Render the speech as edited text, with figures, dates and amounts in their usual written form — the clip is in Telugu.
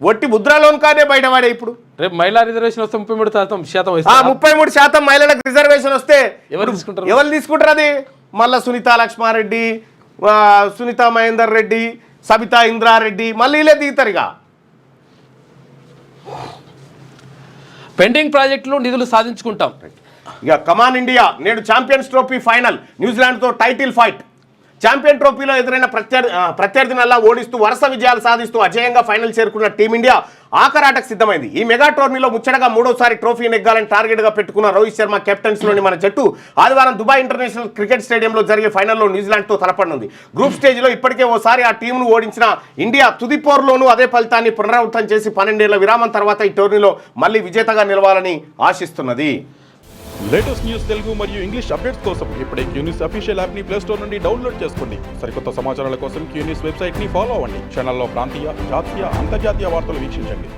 ఒట్టి ముద్రాలోన్ కానే బయటపడే ఇప్పుడు. రేపు మహిళా రిజర్వేషన్ వస్తే 33% 33% మహిళలకు రిజర్వేషన్ వస్తే ఎవరు తీసుకుంటారు? ఎవరు తీసుకుంటారు? అది మళ్ళీ సునీత లక్ష్మారెడ్డి, సునీత మహేందర్ రెడ్డి, సబితా ఇంద్రారెడ్డి మళ్ళీ ఇలా దిగుతారు. పెండింగ్ ప్రాజెక్టులు నిధులు సాధించుకుంటాం. ఇక కమాన్ ఇండియా నేడు ఛాంపియన్స్ ట్రోఫీ ఫైనల్, న్యూజిలాండ్తో టైటిల్ ఫైట్. ఛాంపియన్ ట్రోఫీలో ఎదురైన ప్రత్యర్థినల్లా ఓడిస్తూ వరుస విజయాలు సాధిస్తూ అజేయంగా ఫైనల్ చేరుకున్న టీమిండియా ఆఖరాటకు సిద్ధమైంది. ఈ మెగా టోర్నీలో ముచ్చటగా 3వసారి ట్రోఫీ నెగ్గాలని టార్గెట్గా పెట్టుకున్న రోహిత్ శర్మ కెప్టెన్సీలోని మన జట్టు ఆదివారం దుబాయ్ ఇంటర్నేషనల్ క్రికెట్ స్టేడియంలో జరిగే ఫైనల్లో న్యూజిలాండ్తో తలపడనుంది. గ్రూప్ స్టేజ్లో ఇప్పటికే ఓసారి ఆ టీంను ఓడించిన ఇండియా తుది పోరులోనూ అదే ఫలితాన్ని పునరావృతం చేసి 12 ఏళ్ల విరామం తర్వాత ఈ టోర్నీలో మళ్ళీ విజేతగా నిలవాలని ఆశిస్తున్నది. లేటెస్ట్ న్యూస్ తెలుగు మరియు ఇంగ్లీష్ అప్డేట్స్ కోసం ఇప్పుడే క్యూన్యూస్ అఫీషియల్ యాప్ని ప్లేస్టోర్ నుండి డౌన్లోడ్ చేసుకోండి. సరికొత్త సమాచారాల కోసం క్యూన్యూస్ వెబ్సైట్ని ఫాలో అవ్వండి. ఛానల్లో ప్రాంతీయ, జాతీయ, అంతర్జాతీయ వార్తలు వీక్షించండి.